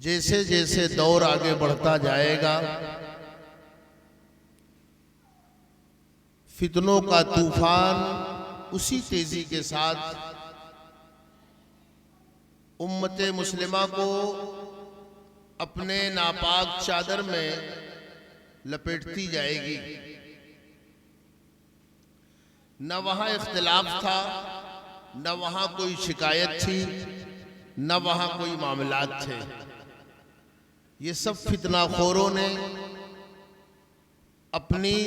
جیسے جیسے دور آگے بڑھتا جائے گا فتنوں کا طوفان اسی تیزی کے ساتھ امت مسلمہ کو اپنے ناپاک چادر میں لپیٹتی جائے گی۔ نہ وہاں اختلاف تھا، نہ وہاں کوئی شکایت تھی، نہ وہاں کوئی معاملات تھے۔ یہ سب فتنہ خوروں نے اپنی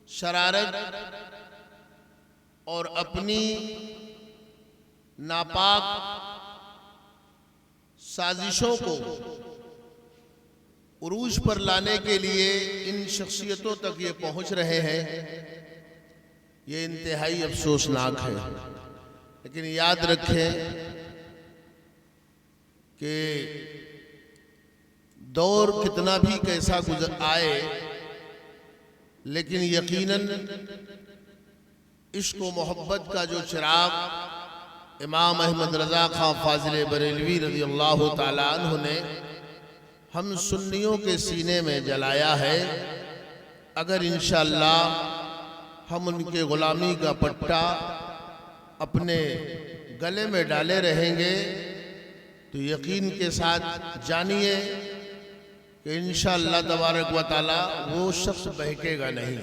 شرارت اور اپنی ناپاک سازشوں کو عروج پر لانے کے لیے ان شخصیتوں تک یہ پہنچ رہے ہیں۔ یہ انتہائی افسوسناک ہے، لیکن یاد رکھیں کہ دور کتنا بھی کیسا گزر آئے، لیکن یقیناً عشق و محبت کا جو چراغ امام احمد رضا خان فاضل بریلوی رضی اللہ تعالیٰ عنہ نے ہم سنیوں کے سینے میں جلایا ہے، اگر انشاءاللہ ہم ان کے غلامی کا پٹا اپنے گلے میں ڈالے رہیں گے تو یقین کے ساتھ جانیے کہ انشاءاللہ تبارک و تعالی وہ شخص بہکے گا نہیں۔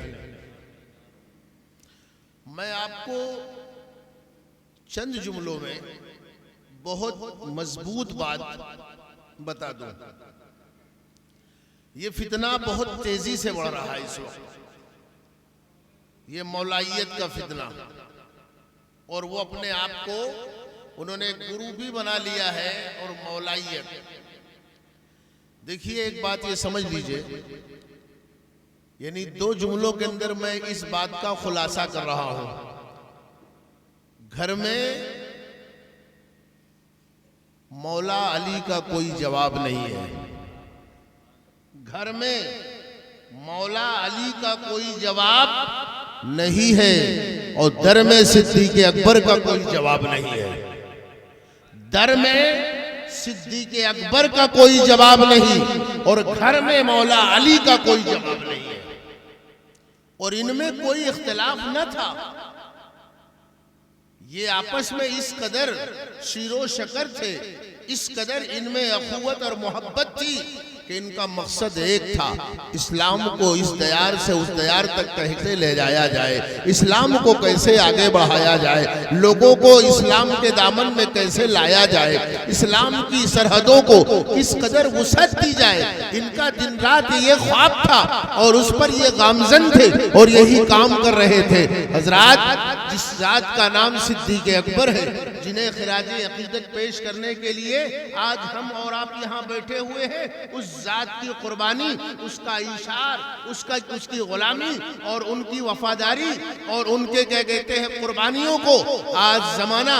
میں آپ کو چند جملوں میں بہت مضبوط بات بتا دوں۔ یہ فتنہ بہت تیزی سے بڑھ رہا ہے اس وقت، یہ مولائیت کا فتنہ، اور وہ اپنے آپ کو انہوں نے گرو بھی بنا لیا ہے، اور مولائیت۔ دیکھیے ایک بات یہ سمجھ لیجئے، یعنی دو جملوں کے اندر میں اس بات کا خلاصہ کر رہا ہوں۔ گھر میں مولا علی کا کوئی جواب نہیں ہے، گھر میں مولا علی کا کوئی جواب نہیں ہے، اور در میں صدیق اکبر کا کوئی جواب نہیں ہے۔ در میں صدیق اکبر کا کوئی جواب نہیں، اور گھر میں مولا علی کا کوئی جواب نہیں ہے، اور ان میں کوئی اختلاف نہ تھا۔ یہ آپس میں اس قدر شیر و شکر تھے، اس قدر ان میں اخوت اور محبت تھی کہ ان کا مقصد ایک تھا، اسلام کو اس دیار سے اس دیار تک کیسے لے جایا جائے، اسلام کو کیسے آگے بڑھایا جائے، لوگوں کو اسلام کے دامن میں کیسے لایا جائے، اسلام کی سرحدوں کو کس قدر وسعت دی جائے۔ ان کا دن رات یہ خواب تھا، اور اس پر یہ گامزن تھے، اور یہی کام کر رہے تھے۔ حضرات، جس ذات کا نام صدیق اکبر ہے، جنہیں خراج عقیدت پیش کرنے کے لیے آج ہم اور آپ یہاں بیٹھے ہوئے ہیں، اس ذات کی قربانی، اس کا اشار، اس کی غلامی اور ان کی وفاداری اور ان کے کیا کہتے ہیں قربانیوں کو آج زمانہ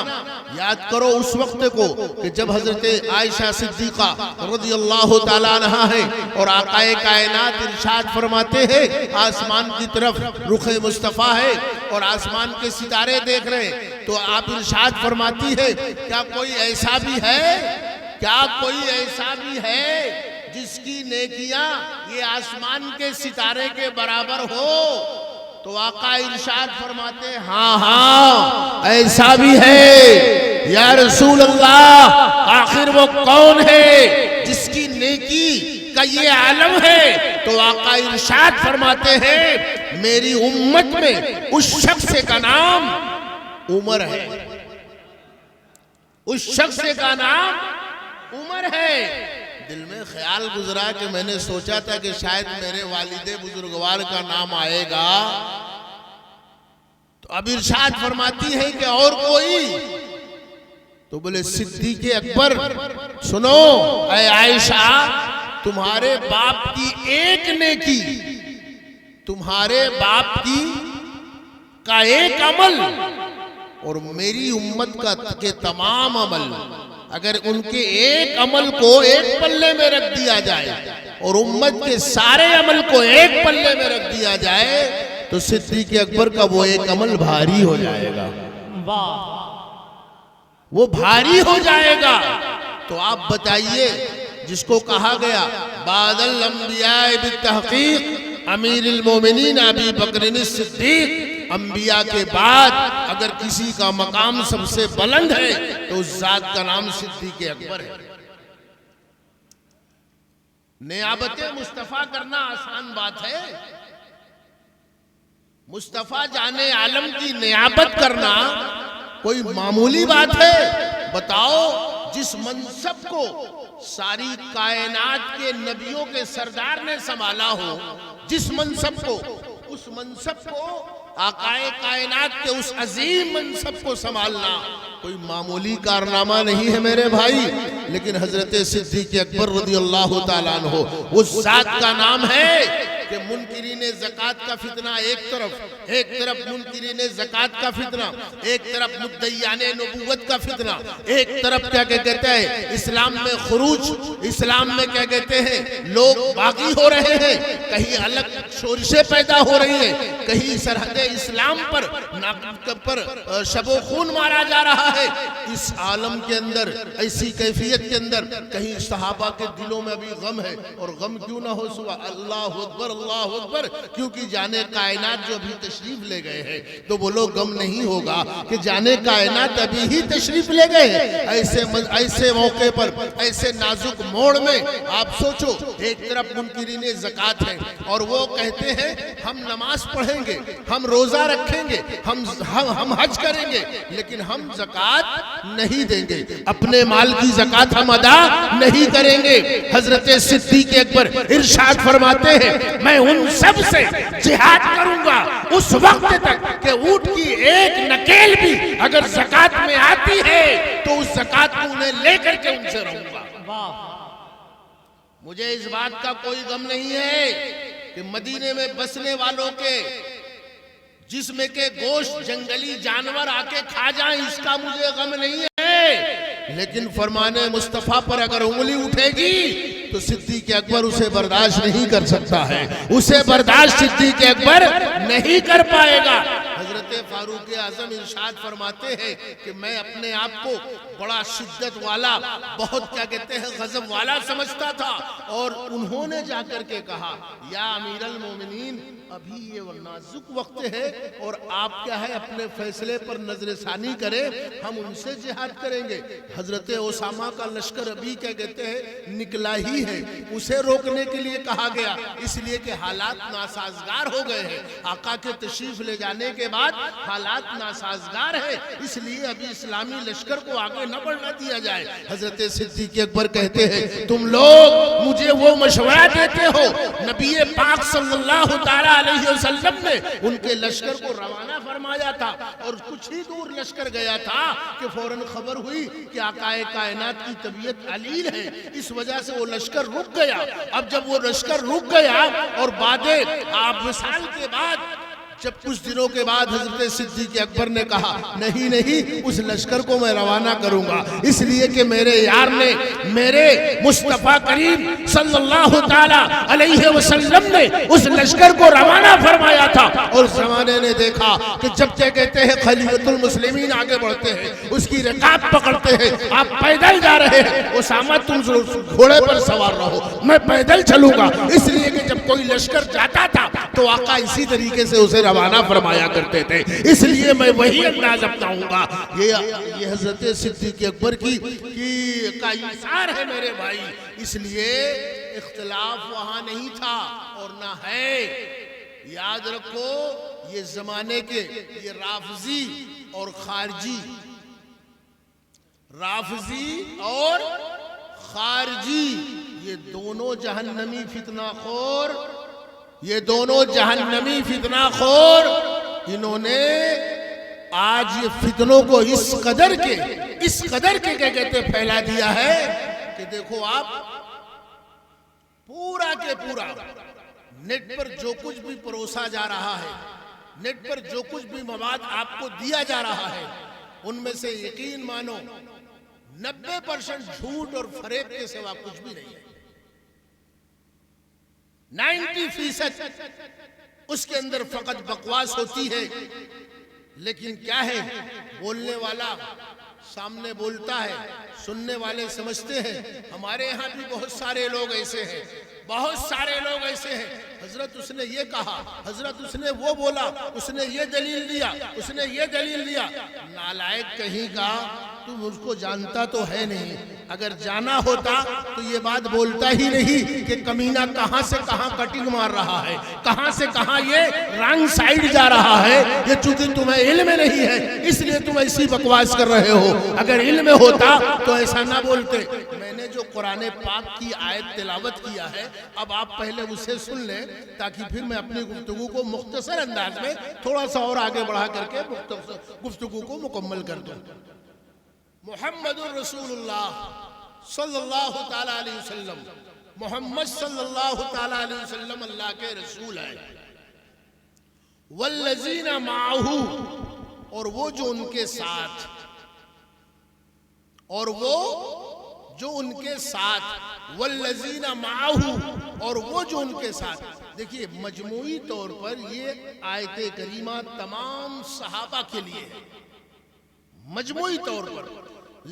یاد کرو اس وقت کو کہ جب حضرت عائشہ صدیقہ رضی اللہ تعالیٰ عنہا ہے، اور آقا کائنات ارشاد فرماتے ہیں آسمان کی طرف رخ مصطفیٰ ہے اور آسمان کے ستارے دیکھ رہے ہیں، تو آپ ارشاد فرماتی ہے کیا کوئی ایسا بھی ہے، کیا کوئی ایسا بھی ہے جس کی نیکیاں یہ آسمان کے ستارے کے برابر ہو؟ تو آقا ارشاد فرماتے ہاں ہاں ایسا بھی ہے یا رسول اللہ، آخر وہ کون ہے جس کی نیکی کا یہ عالم ہے؟ تو آقا ارشاد فرماتے ہیں میری امت میں اس شخص کا نام عمر ہے، اس شخص کا نام عمر ہے۔ دل میں خیال گزرا کہ میں نے سوچا تھا کہ شاید میرے والد بزرگوار کا نام آئے گا، تو اب ارشاد فرماتی ہے کہ اور کوئی؟ تو بولے صدیق اکبر۔ سنو اے عائشہ، تمہارے باپ کی ایک نیکی، تمہارے باپ کا ایک عمل، اور میری امت کے تمام عمل، اگر ان کے ایک عمل کو ایک پلے میں رکھ دیا جائے اور امت کے سارے عمل کو ایک پلے میں رکھ دیا جائے تو صدیق اکبر کا وہ ایک عمل بھاری ہو جائے گا، وہ بھاری ہو جائے گا۔ تو آپ بتائیے جس کو کہا گیا بعد الانبیاء بالتحقیق امیر المومنین ابی بکر الصدیق، انبیاء کے بعد اگر کسی کا مقام سب سے بلند ہے تو اس ذات کا نام صدیق اکبر ہے۔ نیابت مصطفیٰ کرنا آسان بات ہے؟ مصطفیٰ جانے عالم کی نیابت کرنا کوئی معمولی بات ہے؟ بتاؤ، جس منصب کو ساری کائنات کے نبیوں کے سردار نے سنبھالا ہو، جس منصب کو، اس منصب کو، آقائے کائنات کے اس عظیم منصب کو سنبھالنا کوئی معمولی کارنامہ نہیں ہے میرے بھائی۔ لیکن حضرت صدیق اکبر رضی اللہ تعالیٰ عنہ، اس ذات کا نام ہے کہ منکرین زکوٰۃ کا فتنہ ایک طرف منکرین زکوٰۃ کا فتنہ، ایک طرف مدعیان نبوت کا فتنہ، ایک طرف کیا کہتے ہیں اسلام میں خروج، اسلام میں کیا کہتے ہیں لوگ باغی ہو رہے ہیں، کہیں الگ شورشیں پیدا ہو رہی ہیں، کہیں سرحد اسلام پر شب و خون مارا جا رہا ہے۔ اس عالم کے اندر، ایسی کیفیت کے اندر، کہیں صحابہ کے دلوں میں ابھی غم ہے، اور غم کیوں نہ ہو سوا اللہ اکبر اللہ اکبر، کیونکہ جانے کائنات جو ابھی تشریف لے گئے ہیں، تو بولو غم نہیں ہوگا کہ جانے کائنات ابھی ہی تشریف لے گئے ہیں۔ ایسے موقع پر، ایسے نازک موڑ میں آپ سوچو، ایک طرف منکرین زکوٰۃ ہیں اور وہ کہتے ہیں ہم نماز پڑھیں گے، ہم روزہ رکھیں گے، ہم حج کریں گے، لیکن ہم زکوٰۃ نہیں دیں گے، اپنے مال کی زکوٰۃ ہم ادا نہیں کریں گے۔ حضرت صدیق اکبر ارشاد فرماتے ہیں میں ان سب سے جہاد کروں گا اس وقت تک کہ اونٹ کی ایک نکیل بھی اگر زکوٰۃ میں آتی ہے تو اس زکوٰۃ کو انہیں لے کر کے ان سے رہوں گا۔ مجھے اس بات کا کوئی غم نہیں ہے کہ مدینے میں بسنے والوں کے جسم کے گوشت جنگلی جانور آ کے کھا جائیں، اس کا مجھے غم نہیں ہے، لیکن فرمان مصطفیٰ پر اگر انگلی اٹھے گی تو صدیق اکبر اسے برداشت نہیں کر سکتا ہے، اسے برداشت صدیق اکبر نہیں کر پائے گا۔ حضرت فاروق اعظم ارشاد فرماتے ہیں کہ میں اپنے آپ کو بڑا شدت والا، بہت کیا کہتے ہیں غضب والا سمجھتا تھا، اور انہوں نے جا کر کے کہا یا امیر المومنین ابھی یہ نازک وقت ہے اور آپ کیا ہے اپنے فیصلے پر نظر ثانی کریں، ہم ان سے جہاد کریں گے۔ حضرت اسامہ کا لشکر ابھی کیا کہتے ہیں نکلا ہی ہے، اسے روکنے کے لیے کہا گیا، اس لیے کہ حالات ناسازگار ہو گئے ہیں، آقا کے تشریف لے جانے کے بعد حالات ناسازگار ہے، اس لیے ابھی اسلامی لشکر کو آگے نہ بڑھنا دیا جائے۔ حضرت صدیق اکبر کہتے ہیں تم لوگ مجھے وہ مشورہ دیتے ہو، نبی پاک صلی اللہ تعالیٰ علیہ وسلم نے ان کے لشکر کو روانہ فرمایا تھا، اور کچھ ہی دور لشکر گیا تھا کہ فوراً خبر ہوئی کہ آقائے کائنات کی طبیعت علیل ہے، اس وجہ سے وہ لشکر رک گیا۔ اب جب وہ لشکر رک گیا اور بعد وصال کے بعد جب کچھ دنوں کے بعد حضرت صدیق اکبر نے کہا نہیں اس لشکر کو میں روانہ کروں گا، اس لیے کہ میرے یار نے، میرے مصطفیٰ کریم صلی اللہ تعالیٰ علیہ وسلم نے اس لشکر کو روانہ فرمایا تھا، اور زمانے نے دیکھا کہ جب کہتے ہیں خلیفۃ المسلمین آگے بڑھتے ہیں، اس کی رکاب پکڑتے ہیں، آپ پیدل جا رہے ہیں، اسامہ تم گھوڑے پر سوار رہو، میں پیدل چلوں گا، اس لیے کہ جب کوئی لشکر جاتا تھا تو آقا اسی طریقے سے اسے روانہ فرمایا کرتے تھے، اس لیے میں وہی انداز اپناؤں گا۔ یہ حضرت صدیق اکبر کا ایثار ہے میرے بھائی، اس لیے اختلاف وہاں نہیں تھا اور نہ ہے۔ یاد رکھو یہ زمانے کے یہ رافضی اور خارجی، رافضی اور خارجی، یہ دونوں جہنمی فتنہ خور، یہ دونوں جہنمی فتنہ خور، انہوں نے آج یہ فتنوں کو اس قدر کے کیا کہتے پھیلا دیا ہے کہ دیکھو آپ پورا کے پورا نیٹ پر جو کچھ بھی پروسا جا رہا ہے، نیٹ پر جو کچھ بھی مواد آپ کو دیا جا رہا ہے، ان میں سے یقین مانو 90% جھوٹ اور فریب کے سوا کچھ بھی نہیں ہے۔ 90% اس کے اندر فقط بکواس ہوتی ہے، لیکن کیا ہے بولنے والا سامنے بولتا ہے، سننے والے سمجھتے ہیں ہمارے یہاں بھی بہت سارے لوگ ایسے ہیں، بہت سارے لوگ ایسے ہیں، حضرت اس نے یہ کہا، حضرت اس نے وہ بولا، اس نے یہ دلیل دیا، اس نے یہ دلیل دیا۔ نالائق کہیں کا، تم اس کو جانتا تو ہے نہیں، اگر جانا ہوتا تو یہ بات بولتا ہی نہیں کہ کمینہ کہاں سے کہاں کٹنگ مار رہا ہے، کہاں سے کہاں یہ رانگ سائیڈ جا رہا ہے۔ یہ چونکہ تمہیں علم نہیں ہے اس لیے تم ایسی بکواس کر رہے ہو، اگر علم ہوتا تو ایسا نہ بولتے۔ میں نے جو قرآن پاک کی آیت تلاوت کیا ہے، اب آپ پہلے اسے سن لیں تاکہ پھر میں اپنی گفتگو کو مختصر انداز میں تھوڑا سا اور آگے بڑھا کر کے گفتگو کو مکمل کر دوں۔ محمد الرسول اللہ صلی اللہ تعالیٰ علیہ وسلم، محمد صلی اللہ تعالیٰ علیہ وسلم اللہ کے رسول ہیں۔ والذین معہ، اور وہ جو ان کے ساتھ، اور وہ جو ان کے ساتھ، والذین معہ، اور وہ جو ان کے ساتھ۔ دیکھیے مجموعی طور پر یہ آیت کریمہ تمام صحابہ کے لیے ہے، مجموعی طور پر،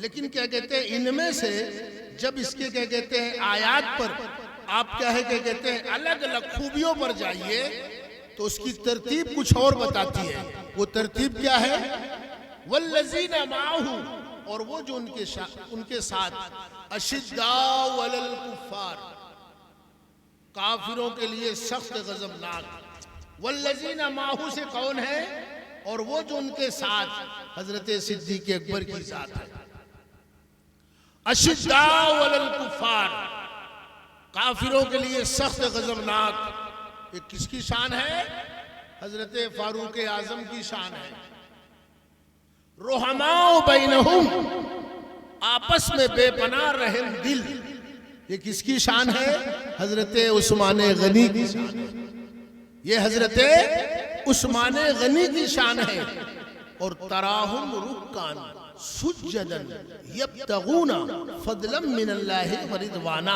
لیکن کیا کہتے ہیں ان میں سے جب اس کے کیا کہتے ہیں آیات پر آپ کیا ہے کہ کہتے ہیں الگ الگ خوبیوں پر جائیے تو اس کی ترتیب کچھ اور بتاتی ہے۔ وہ ترتیب کیا ہے؟ والذین معہ، اور وہ جو ان کے ساتھ، اشداء علی الکفار، کافروں کے لیے سخت غضبناک۔ والذین معہ سے کون ہے؟ اور وہ جو ان کے ساتھ حضرت صدیق اکبر کی ذات ہے۔ اشداء علی الکفار، کافروں کے لیے سخت غضبناک، یہ کس کی شان ہے؟ حضرت فاروق اعظم کی شان ہے۔ رحماء بینہم، آپس میں بے پناہ رحم دل، یہ کس کی شان ہے؟ حضرت عثمان غنی کی شان ہے۔ یہ حضرت عثمان غنی کی شان ہے۔ اور تراہم رکعاً سجداً یبتغون فضلا من اللہ ورضوانا،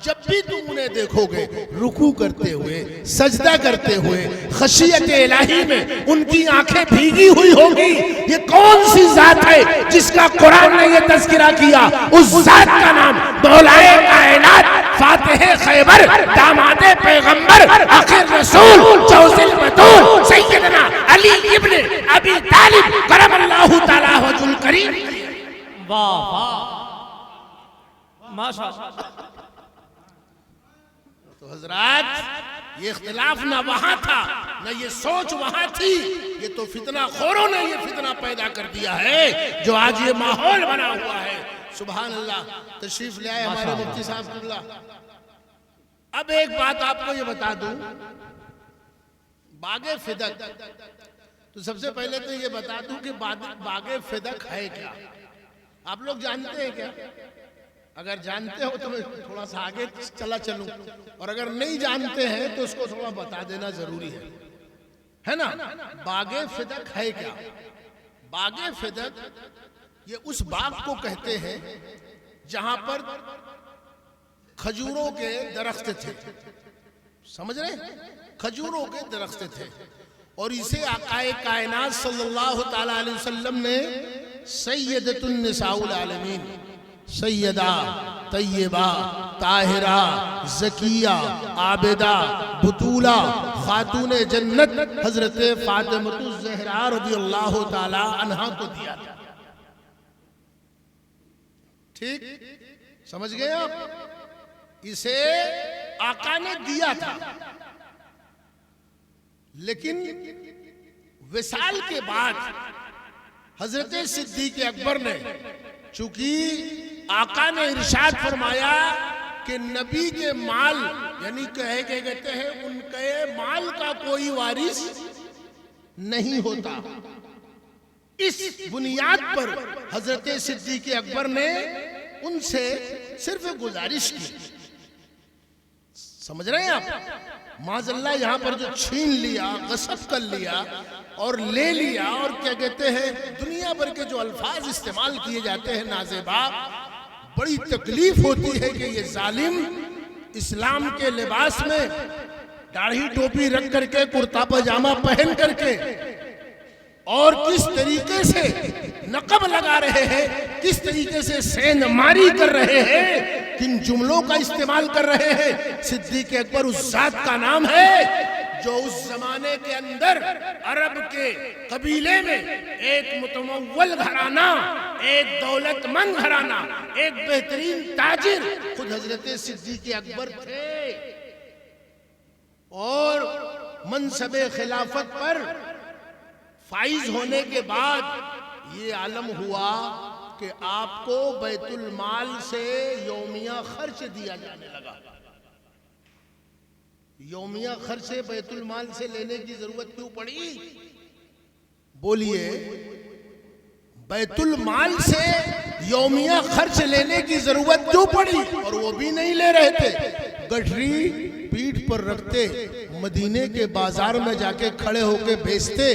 جب بھی تم انہیں دیکھو گے رکوع کرتے ہوئے، سجدہ کرتے ہوئے، خشیت الہی میں ان کی آنکھیں بھیگی ہوئی ہوگی۔ یہ کون سی ذات ہے جس کا قرآن نے یہ تذکرہ کیا؟ اس ذات کا نام مولائے کائنات، فاتح خیبر، داماد پیغمبر، آخر رسول، جوز البتول، سیدنا علی ابن ابی طالب کرم اللہ تعالیٰ وجہ الکریم۔ واہ واہ ماشاء اللہ۔ تو حضرات یہ اختلاف نہ وہاں تھا نہ یہ سوچ وہاں تھی، یہ تو فتنہ خوروں نے یہ فتنہ پیدا کر دیا ہے جو آج یہ ماحول بنا ہوا ہے۔ سبحان اللہ۔ تشریف لے آئے ہمارے مفتی صاحب قبلہ۔ اب ایک بات آپ کو یہ بتا دوں، باغ فدق، تو سب سے پہلے تو یہ بتا دوں کہ باغ فدق ہے کیا؟ آپ لوگ جانتے ہیں کیا؟ اگر جانتے ہو تو میں تھوڑا سا آگے چلوں، اور اگر نہیں جانتے ہیں تو اس کو تھوڑا بتا دینا ضروری ہے نا؟ باغ فدق ہے کیا؟ باغ فدق یہ اس باغ کو کہتے ہیں جہاں پر کھجوروں کے درخت تھے، سمجھ رہے ہیں؟ کھجوروں کے درخت تھے، اور اسے آقا کائنات صلی اللہ تعالیٰ علیہ وسلم نے سیدۃ النساء العالمین، سیدہ، طیبہ، طاہرہ، زکیہ، عابدہ، بطولہ، خاتون جنت حضرت فاطمہ الزہرا رضی اللہ تعالیٰ عنہا کو دیا تھا۔ ٹھیک سمجھ گئے آپ؟ اسے آقا نے دیا تھا، لیکن وصال کے بعد حضرت صدیق اکبر نے، چونکہ آقا نے ارشاد فرمایا کہ نبی کے مال، یعنی کہتے ہیں ان کے مال کا کوئی وارث نہیں ہوتا، اس بنیاد پر حضرت صدیق اکبر نے ان سے صرف گزارش کی۔ سمجھ رہے ہیں آپ؟ معاذ اللہ یہاں پر جو چھین لیا، غصب کر لیا اور لے لیا، اور کیا کہتے ہیں دنیا بھر کے جو الفاظ استعمال کیے جاتے ہیں نازیبا، بڑی تکلیف ہوتی ہے کہ یہ ظالم اسلام کے لباس میں داڑھی ٹوپی رکھ کر کے، کرتا پاجامہ پہن کر کے، اور کس طریقے سے نقب لگا رہے ہیں، کس طریقے سے سین ماری کر رہے ہیں، کن جملوں کا استعمال کر رہے ہیں۔ صدیق اکبر اس ذات کا نام ہے جو اس زمانے کے اندر عرب کے قبیلے میں ایک متمول گھرانہ، ایک دولت مند گھرانہ، ایک بہترین تاجر خود حضرت صدیق اکبر تھے، اور منصب خلافت پر فائز ہونے کے بعد یہ عالم ہوا کہ آپ کو بیت المال سے یومیہ خرچ دیا جانے لگا۔ یومیہ خرچ بیت المال سے لینے کی ضرورت کیوں پڑی؟ بولیے، بیت المال سے یومیہ خرچ لینے کی ضرورت کیوں پڑی؟ اور وہ بھی نہیں لے رہے تھے، گٹھری پیٹھ پر رکھتے، مدینے کے بازار میں جا کے کھڑے ہو کے بیچتے۔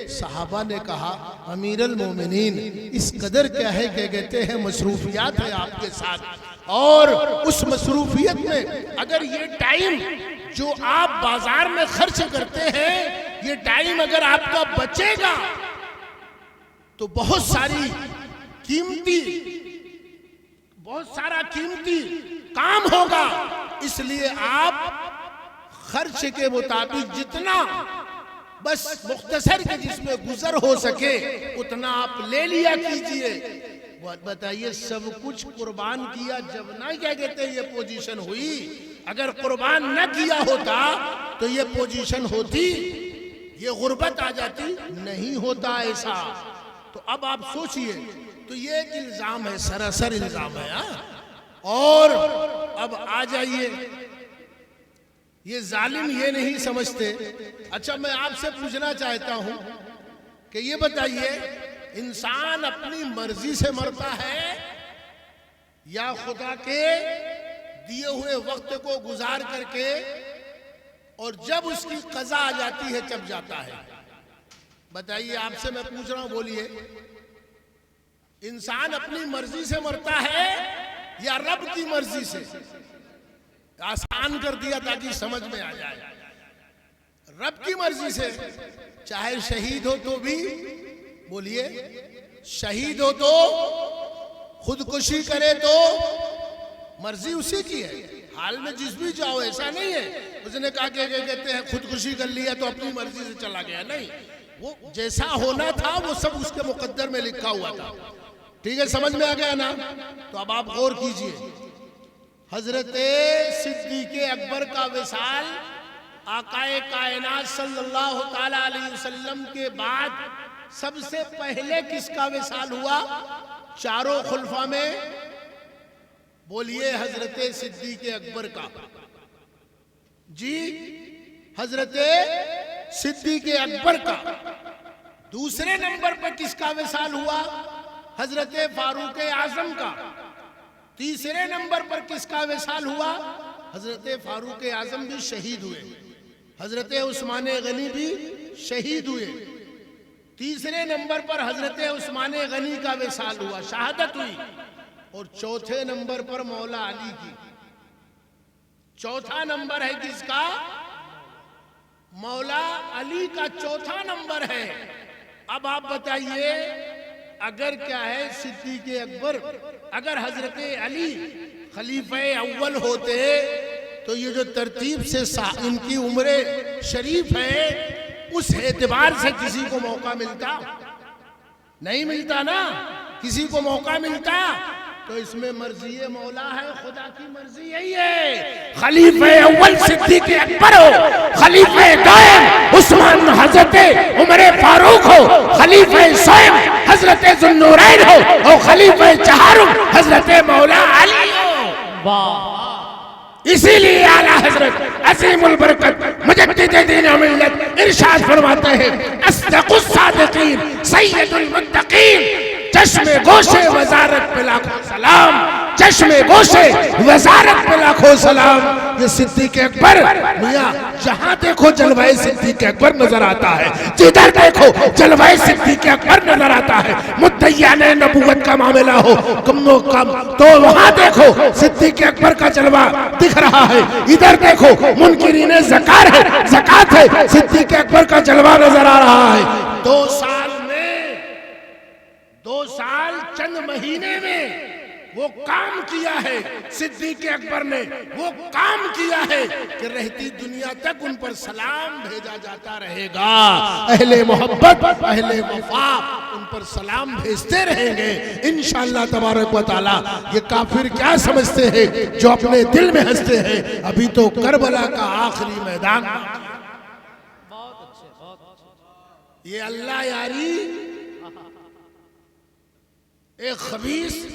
صحابہ نے کہا امیر المومنین اس قدر کیا ہے کہ کہتے ہیں مصروفیات ہے آپ کے ساتھ، اور اس مصروفیت میں اگر یہ ٹائم جو آپ بازار میں خرچ کرتے ہیں، یہ ٹائم اگر آپ کا بچے گا تو بہت سارا قیمتی کام ہوگا، اس لیے آپ خرچ کے مطابق جتنا بس مختصر کے جس میں گزر ہو سکے اتنا آپ لے لیا کیجئے۔ بتائیے، سب کچھ قربان کیا جب نہ کیا کہتے ہیں یہ پوزیشن ہوئی، اگر قربان نہ کیا ہوتا تو یہ پوزیشن ہوتی، یہ غربت آ جاتی، نہیں ہوتا ایسا۔ تو اب آپ سوچئے، تو یہ ایک الزام ہے، سراسر الزام ہے۔ اور اب آ جائیے، یہ ظالم یہ نہیں سمجھتے۔ اچھا، میں آپ سے پوچھنا چاہتا ہوں کہ یہ بتائیے، انسان اپنی مرضی سے مرتا ہے یا خدا کے دیے ہوئے وقت کو گزار کر کے، اور جب اس کی قضا آ جاتی ہے تب جاتا ہے؟ بتائیے، آپ سے میں پوچھ رہا ہوں، بولیے، انسان اپنی مرضی سے مرتا ہے یا رب کی مرضی سے؟ آسان کر دیا تاکہ سمجھ میں آ جائے۔ رب کی مرضی سے، چاہے شہید ہو تو بھی، بولیے، شہید ہو تو، خودکشی کرے تو، مرضی اسی کی ہے، حال میں جس بھی جاؤ، ایسا نہیں ہے اس نے کہا کہ کہتے ہیں خودکشی کر لیا تو اپنی مرضی سے چلا گیا، نہیں، وہ جیسا ہونا تھا وہ سب اس کے مقدر میں لکھا ہوا تھا۔ ٹھیک ہے، سمجھ میں آ گیا نا؟ تو اب آپ غور کیجئے، حضرت صدیق اکبر کا وصال آقا کائنات صلی اللہ تعالی علیہ وسلم کے بعد سب سے پہلے کس کا وصال ہوا چاروں خلفاء میں؟ بولیے، حضرت صدیق اکبر کا۔ جی، حضرت صدیق اکبر کا۔ دوسرے نمبر پر کس کا وصال ہوا؟ حضرت فاروق اعظم کا۔ تیسرے نمبر پر کس کا وصال ہوا؟ حضرت فاروق اعظم بھی شہید ہوئے، حضرت عثمان غنی بھی شہید ہوئے۔ تیسرے نمبر پر حضرت عثمان غنی کا وصال ہوا، شہادت ہوئی۔ اور چوتھے نمبر پر مولا علی کی۔ چوتھا نمبر ہے کس کا؟ مولا علی کا چوتھا نمبر ہے۔ اب آپ بتائیے، اگر کیا ہے صدیق اکبر، اگر حضرت علی خلیفہ اول ہوتے تو یہ جو ترتیب سے ان کی عمر شریف ہے اس اعتبار سے کسی کو موقع ملتا؟ نہیں ملتا نا، کسی کو موقع ملتا؟ تو اس میں مرضی مولا ہے، خدا کی مرضی یہی ہے، خلیفہ اول صدیق اکبر ہو، خلیفہ دائم عثمان حضرت عمر فاروق ہو، خلیفہ ثانی حضرت ذوالنورین ہو، اور خلیفہ چہارم حضرت مولا علی ہو۔ واہ! اسی لیے اعلیٰ حضرت عظیم البرکت مجدد دین و ملت ارشاد فرماتے ہیں، اصدق الصادقین سید المتقین، چشم گوشے وزارت پہ لاکھوں سلام، چشم گوشے وزارت پہ لاکھوں سلام۔ یہ صدیق اکبر، میاں جہاں دیکھو جلوہ صدیق اکبر نظر آتا ہے، جدھر دیکھو جلوہ صدیق اکبر نظر آتا ہے۔ مدعیان نبوت کا معاملہ ہو کم و کم تو وہاں دیکھو صدیق اکبر کا جلوہ دکھ رہا ہے، ادھر دیکھو منکرین زکات ہے، صدیق اکبر کا جلوہ نظر آ رہا ہے۔ 2 سال چند مہینے میں وہ کام کیا ہے صدیق اکبر نے، وہ کام کیا ہے کہ رہتی دنیا تک ان پر سلام بھیجا جاتا رہے گا. اہل محبت، اہل وفا ان پر سلام بھیجتے رہیں گے انشاءاللہ تبارک و تعالی. یہ کافر کیا سمجھتے ہیں جو اپنے دل میں ہنستے ہیں؟ ابھی تو کربلا کا آخری میدان. بہت اچھے، بہت اچھے. یہ اللہ یاری ایک خبیث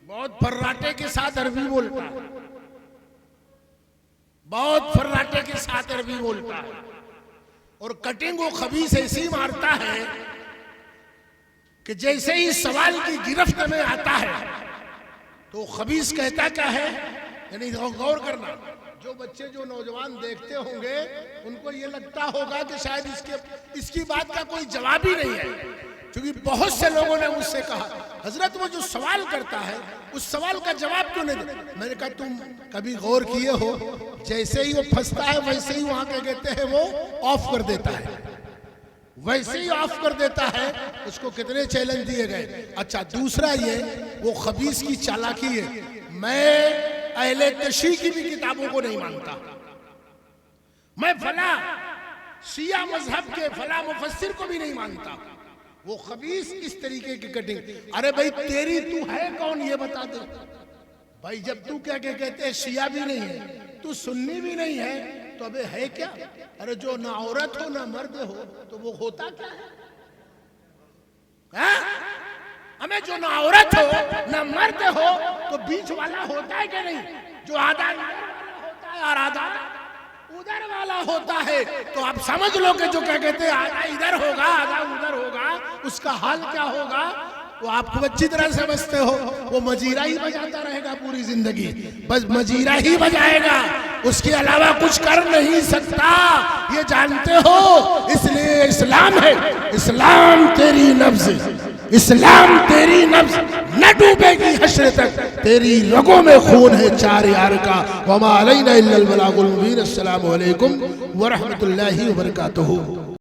بہت فراٹے کے ساتھ عربی بولتا ہے، بہت فراٹے کے ساتھ عربی بولتا ہے، اور کٹنگ وہ خبیث ایسی مارتا ہے کہ جیسے ہی سوال کی گرفت میں آتا ہے تو خبیث کہتا کیا ہے. یعنی غور کرنا، جو بچے جو نوجوان دیکھتے ہوں گے ان کو یہ لگتا ہوگا کہ شاید اس کی بات کا کوئی جواب ہی نہیں ہے، کیونکہ بہت سے لوگوں نے مجھ سے کہا حضرت وہ جو سوال کرتا ہے اس سوال کا جواب کیوں نہیں دیتا. میں نے کہا تم کبھی غور کیے ہو جیسے ہی وہ پھنستا ہے ویسے ہی وہاں کے کہتے ہیں وہ آف کر دیتا ہے، ویسے ہی آف کر دیتا ہے. اس کو کتنے چیلنج دیے گئے. اچھا دوسرا یہ وہ خبیث کی چالاکی ہے. میں اہل تشیع کی بھی کتابوں کو نہیں مانتا، میں فلاں شیعہ مذہب کے فلاں مفسر کو بھی نہیں مانتا. وہ خبیث اس طریقے کی کٹنگ. ارے بھائی تیری تو ہے کون یہ بتا دے بھائی. جب تو کیا کہتے ہیں شیعہ بھی نہیں ہے تو سنی بھی نہیں ہے تو ابے ہے کیا؟ ارے جو نہ عورت ہو نہ مرد ہو تو وہ ہوتا کیا ہے؟ ہمیں جو نہ عورت ہو نہ مرد ہو تو بیچ والا ہوتا ہے کہ نہیں؟ جو آدھا ہوتا ہے اور آدھا ادھر والا ہوتا ہے. تو آپ سمجھ لو کہ جو کیا کہتے ہیں آدھا ادھر ہوگا آدھا ادھر ہوگا، اس کا حال کیا ہوگا وہ آپ کو اچھی طرح سمجھتے ہو. وہ مجیرہ ہی بجاتا رہے گا پوری زندگی، بس مجیرہ ہی بجائے گا، اس کے علاوہ کچھ کر نہیں سکتا. یہ جانتے ہو اس لیے اسلام ہے. اسلام تیری نبض، اسلام تیری نبض نہ ڈوبے گی حشر تک. تیری رگوں میں خون ہے چار یار کا. وما علینا الا البلاغ المبین. السلام علیکم ورحمۃ اللہ وبرکاتہ.